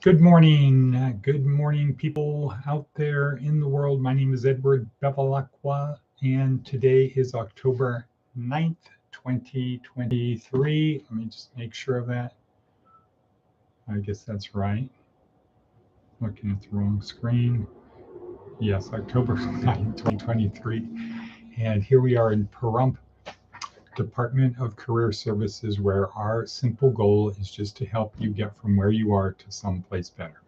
Good morning. Good morning, people out there in the world. My name is Edward Bevilacqua, and today is October 9th, 2023. Let me just make sure of that. I guess that's right. Looking at the wrong screen. Yes, October 9th, 2023. And here we are in Pahrump, Department of Career Services, where our simple goal is just to help you get from where you are to someplace better.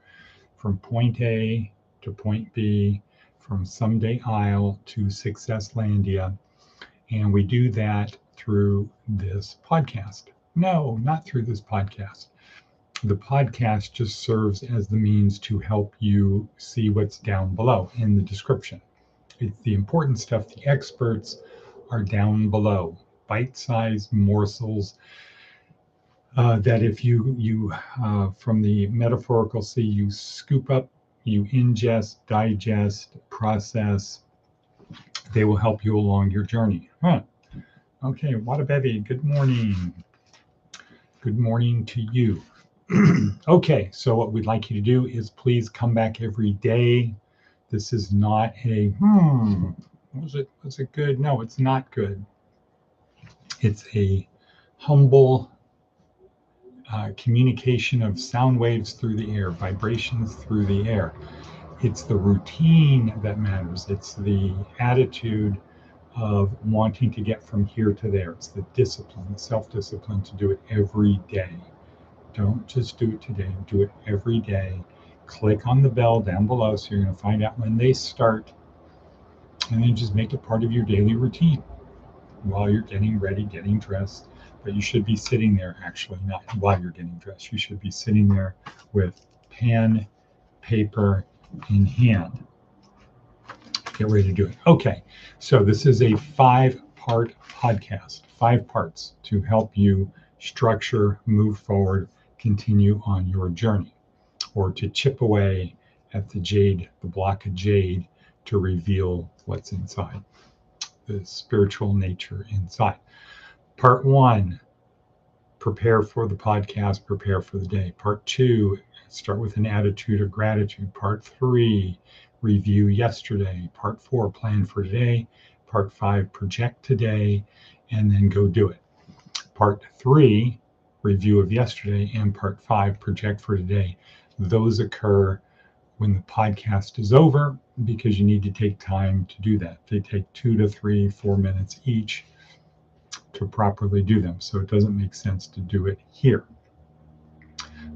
From point A to point B, from Someday Isle to Successlandia. And we do that through this podcast. No, not through this podcast. The podcast just serves as the means to help you see what's down below in the description. It's the important stuff. The experts are down below, bite-sized morsels that if you from the metaphorical sea, you scoop up, you ingest, digest, process, they will help you along your journey. Okay, Wadabevi, good morning. Good morning to you. Okay, so what we'd like you to do is please come back every day. This is not a, was it good? No, it's not good. It's a humble communication of sound waves through the air, vibrations through the air. It's the routine that matters. It's the attitude of wanting to get from here to there. It's the discipline, the self-discipline to do it every day. Don't just do it today, do it every day. Click on the bell down below so you're going to find out when they start, and then just make it part of your daily routine while you're getting ready, getting dressed. But you should be sitting there, actually, not while you're getting dressed. You should be sitting there with pen, paper in hand. Get ready to do it. Okay, so this is a 5-part podcast, 5 parts to help you structure, move forward, continue on your journey, or to chip away at the jade, the block of jade, to reveal what's inside, the spiritual nature inside. Part 1, prepare for the podcast, prepare for the day. Part 2, start with an attitude of gratitude. Part 3, review yesterday. Part 4, plan for today. Part 5, project today, and then go do it. Part 3, review of yesterday, and Part 5, project for today. Those occur when the podcast is over, because you need to take time to do that. They take 2 to 3, 4 minutes each to properly do them. So it doesn't make sense to do it here.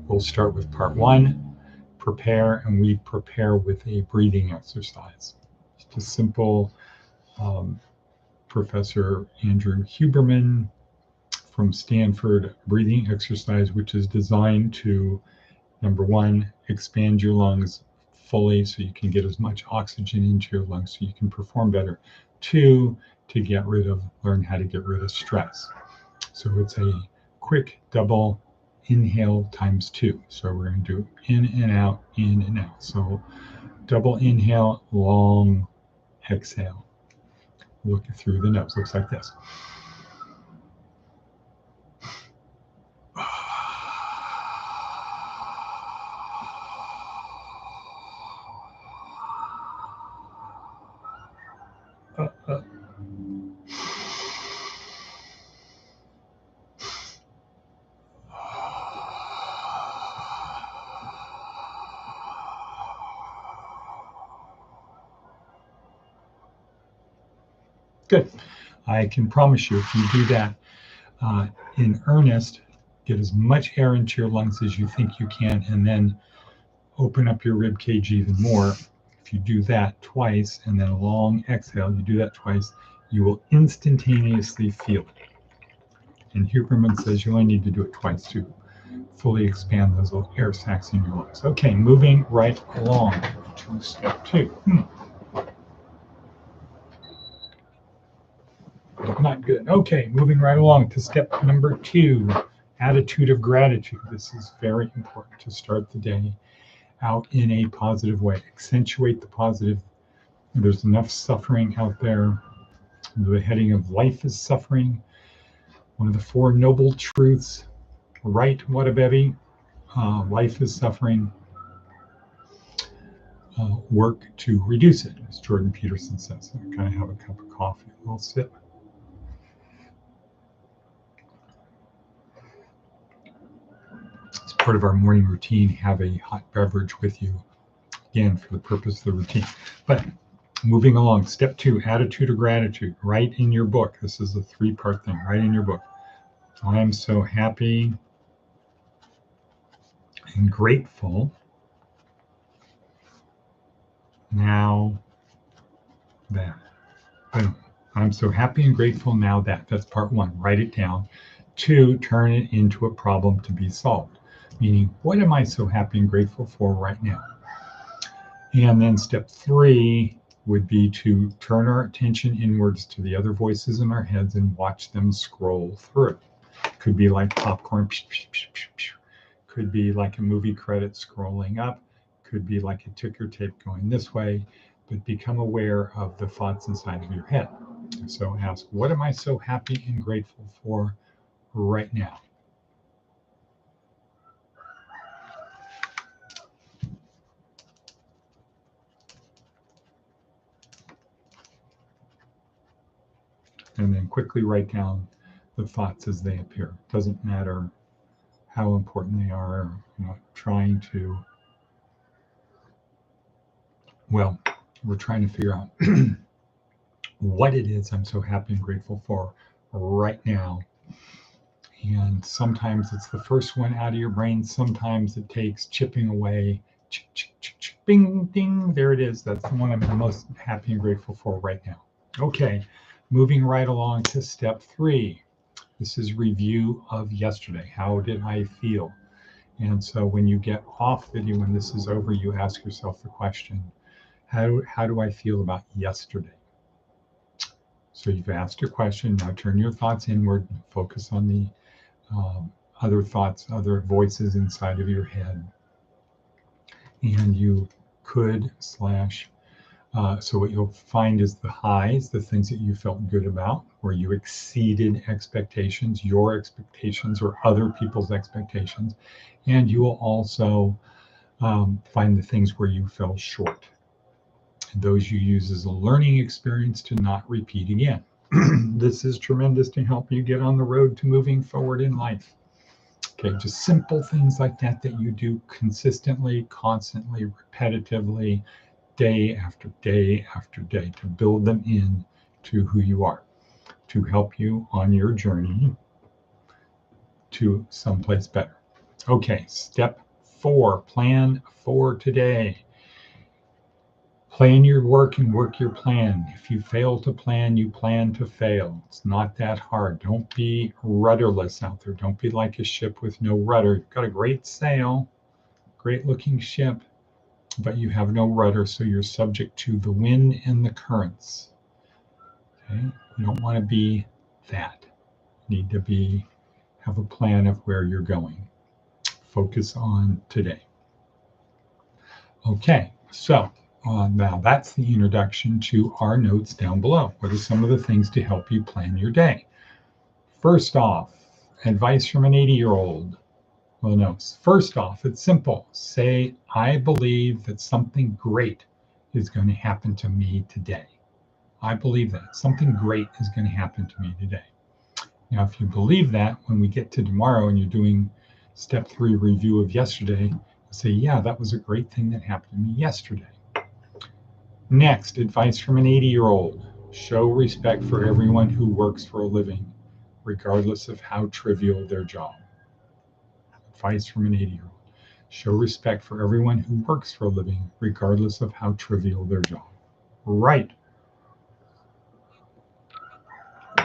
We'll start with part 1, prepare, and we prepare with a breathing exercise. Just a simple Professor Andrew Huberman from Stanford breathing exercise, which is designed to, number 1, expand your lungs fully so you can get as much oxygen into your lungs so you can perform better. 2, to learn how to get rid of stress. So it's a quick double inhale times 2. So we're going to do in and out, in and out. So double inhale, long exhale. Look through the nose. Looks like this. Good. I can promise you, if you do that in earnest, get as much air into your lungs as you think you can, and then open up your rib cage even more. If you do that twice, and then a long exhale, you do that twice, you will instantaneously feel it. And Huberman says you only need to do it twice to fully expand those little air sacs in your lungs. Okay, moving right along to step 2. Not good. Okay, moving right along to step number 2, attitude of gratitude. This is very important to start the day out in a positive way. Accentuate the positive. There's enough suffering out there. The heading of life is suffering. One of the 4 noble truths, right, Wadabevi? Life is suffering. work to reduce it, as Jordan Peterson says. So I kind of have a cup of coffee, a little sip. As part of our morning routine, have a hot beverage with you, again, for the purpose of the routine. But moving along, step 2, attitude or gratitude. Write in your book. This is a 3-part thing. Write in your book. I am so happy and grateful now that. I'm so happy and grateful now that. That's part 1. Write it down. 2, turn it into a problem to be solved. Meaning, what am I so happy and grateful for right now? And then step 3 would be to turn our attention inwards to the other voices in our heads and watch them scroll through. Could be like popcorn. Could be like a movie credit scrolling up. Could be like a ticker tape going this way. But become aware of the thoughts inside of your head. So ask, what am I so happy and grateful for right now? And then quickly write down the thoughts as they appear. Doesn't matter how important they are, trying to, well, we're trying to figure out what it is I'm so happy and grateful for right now. And sometimes it's the first one out of your brain. Sometimes it takes chipping away. Bing, ding, there it is. That's the one I'm the most happy and grateful for right now. Okay, moving right along to step 3. This is review of yesterday. How did I feel? And so when you get off video, when this is over, you ask yourself the question, how do I feel about yesterday? So you've asked your question. Now turn your thoughts inward. Focus on the other thoughts, other voices inside of your head. And you could so what you'll find is the highs, the things that you felt good about, where you exceeded expectations, your expectations or other people's expectations. And you will also find the things where you fell short. And those you use as a learning experience to not repeat again. This is tremendous to help you get on the road to moving forward in life. Okay, just simple things like that you do consistently, constantly, repetitively, day after day after day, to build them in to who you are, to help you on your journey to someplace better. Okay, step 4, plan for today. Plan your work and work your plan. If you fail to plan, you plan to fail. It's not that hard. Don't be rudderless out there. Don't be like a ship with no rudder. You've got a great sail, great looking ship, but you have no rudder, so you're subject to the wind and the currents. Okay? You don't want to be that. You need to have a plan of where you're going. Focus on today. Okay, so now that's the introduction to our notes down below. What are some of the things to help you plan your day? First off, advice from an 80-year-old. Well, no, first off, it's simple. Say, I believe that something great is going to happen to me today. I believe that something great is going to happen to me today. Now, if you believe that, when we get to tomorrow and you're doing step 3 review of yesterday, say, yeah, that was a great thing that happened to me yesterday. Next, advice from an 80-year-old. Show respect for everyone who works for a living, regardless of how trivial their job. Advice from an 80-year-old. Show respect for everyone who works for a living, regardless of how trivial their job. Right.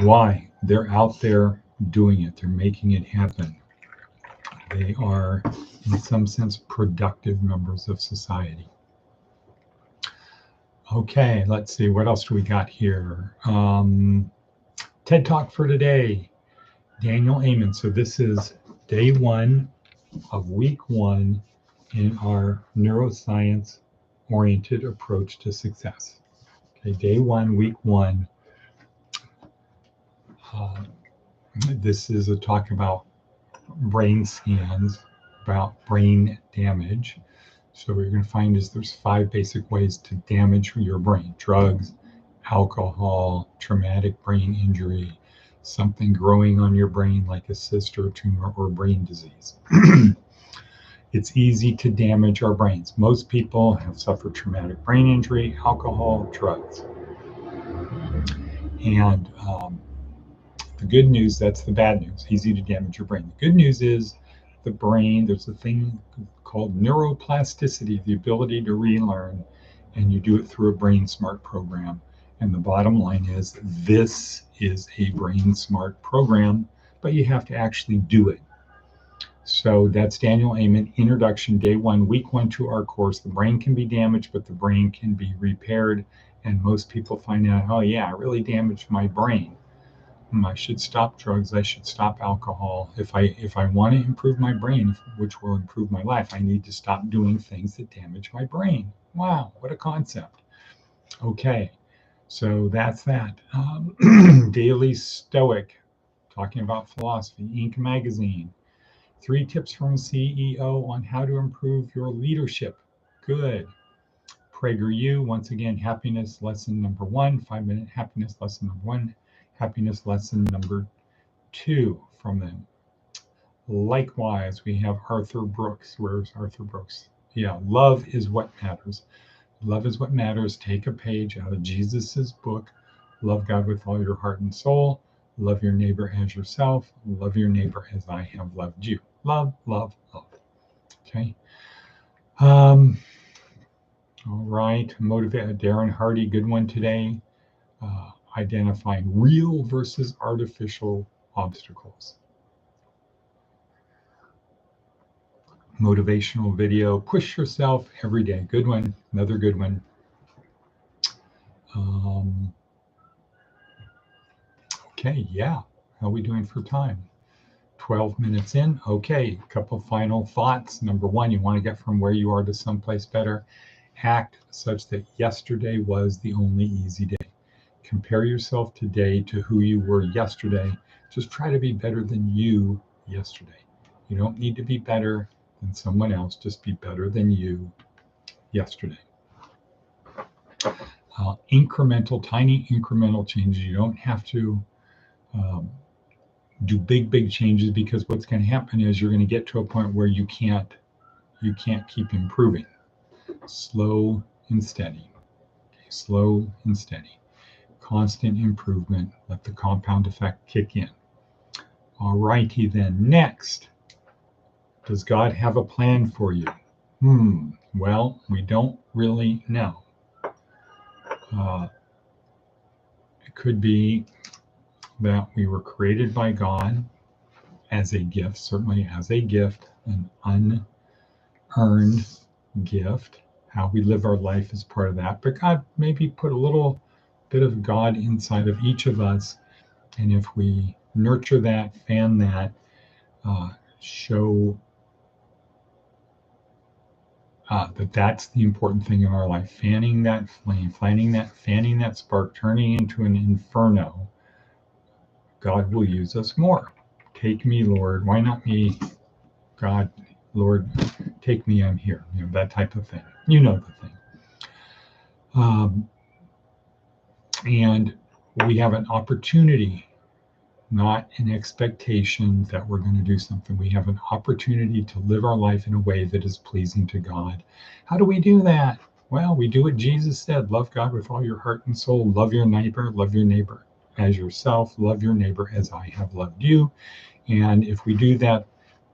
Why? They're out there doing it. They're making it happen. They are, in some sense, productive members of society. Okay, let's see. What else do we got here? TED Talk for today. Daniel Amen. So this is day 1 of week 1 in our neuroscience-oriented approach to success. Okay, day 1, week 1. This is a talk about brain scans, about brain damage. So what you're going to find is there's 5 basic ways to damage your brain: drugs, alcohol, traumatic brain injury, something growing on your brain like a cyst or a tumor, or brain disease. It's easy to damage our brains. Most people have suffered traumatic brain injury, alcohol, drugs. And the good news, that's the bad news, easy to damage your brain. The good news is the brain, there's a thing called neuroplasticity, the ability to relearn, and you do it through a Brain Smart program. And the bottom line is this is a Brain Smart program, but you have to actually do it. So that's Daniel Amen, Introduction, Day 1, Week 1 to our course. The brain can be damaged, but the brain can be repaired. And most people find out, oh yeah, I really damaged my brain. I should stop drugs. I should stop alcohol. If I want to improve my brain, which will improve my life, I need to stop doing things that damage my brain. Wow, what a concept. Okay, so that's that. Daily Stoic, talking about philosophy, Inc. magazine. 3 tips from a CEO on how to improve your leadership. Good. PragerU, once again, happiness lesson number 1, 5-minute happiness lesson number 1, happiness lesson number 2 from them. Likewise, we have Arthur Brooks. Where's Arthur Brooks? Yeah, love is what matters. Love is what matters. Take a page out of Jesus's book. Love God with all your heart and soul. Love your neighbor as yourself. Love your neighbor as I have loved you. Love, love, love. Okay. All right. Motivate Darren Hardy. Good one today. Identifying real versus artificial obstacles. Motivational video. Push yourself every day. Good one. Another good one. Okay. Yeah. How are we doing for time? 12 minutes in. Okay, a couple final thoughts. Number 1, you want to get from where you are to someplace better. Act such that yesterday was the only easy day. Compare yourself today to who you were yesterday. Just try to be better than you yesterday. You don't need to be better than someone else. Just be better than you yesterday. Tiny incremental changes. You don't have to do big changes, because what's going to happen is you're going to get to a point where you can't keep improving. Slow and steady. Okay, slow and steady. Constant improvement. Let the compound effect kick in. All righty then. Next, does God have a plan for you? Well, we don't really know. It could be that we were created by God as a gift, certainly as a gift, an unearned gift. How we live our life is part of that. But God maybe put a little bit of God inside of each of us. And if we nurture that, fan that, show that that's the important thing in our life, fanning that flame, fanning that spark, turning into an inferno, God will use us more. Take me, Lord. Why not me? God, Lord, take me, I'm here. That type of thing. You know the thing. And we have an opportunity, not an expectation that we're going to do something. We have an opportunity to live our life in a way that is pleasing to God. How do we do that? Well, we do what Jesus said. Love God with all your heart and soul. Love your neighbor as yourself. Love your neighbor as I have loved you. And if we do that,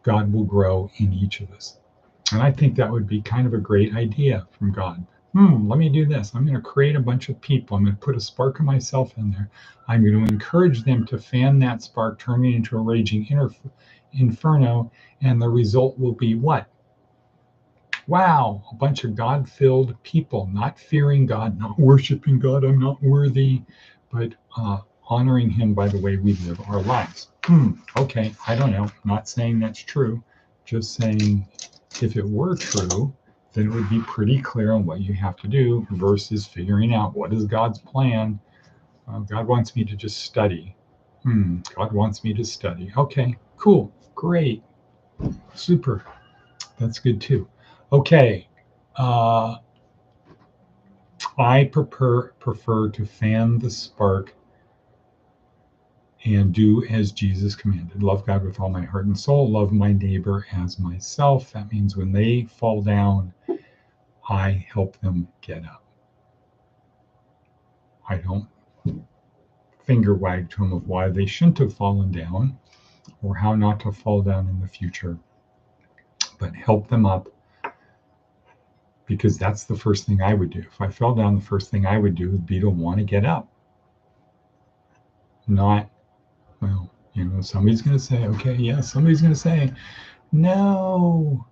God will grow in each of us. And I think that would be kind of a great idea from God. Let me do this. I'm going to create a bunch of people. I'm going to put a spark of myself in there. I'm going to encourage them to fan that spark, turn it into a raging inferno. And the result will be what? Wow, a bunch of God-filled people, not fearing God, not worshiping God. I'm not worthy, but honoring him by the way we live our lives. Okay, I don't know. Not saying that's true. Just saying if it were true, then it would be pretty clear on what you have to do versus figuring out what is God's plan. God wants me to just study. God wants me to study. Okay, cool, great, super. That's good too. Okay, I prefer to fan the spark and do as Jesus commanded. Love God with all my heart and soul. Love my neighbor as myself. That means when they fall down, I help them get up. I don't finger wag to them of why they shouldn't have fallen down or how not to fall down in the future, but help them up, because that's the first thing I would do. If I fell down, the first thing I would do would be to want to get up. Not, well, somebody's going to say, okay, yeah, somebody's going to say, no,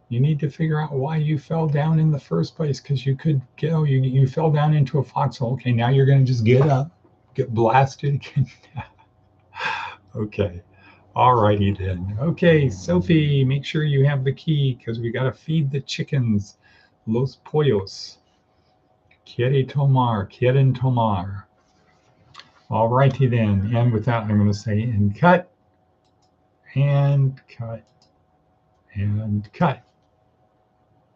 you need to figure out why you fell down in the first place, because you could go, you fell down into a foxhole. Okay, now you're going to just get up, get blasted again. Okay. All righty then. Okay, Sophie, make sure you have the key, because we got to feed the chickens. Los pollos. Quieren tomar. All righty then. And with that, I'm going to say, and cut, and cut, and cut.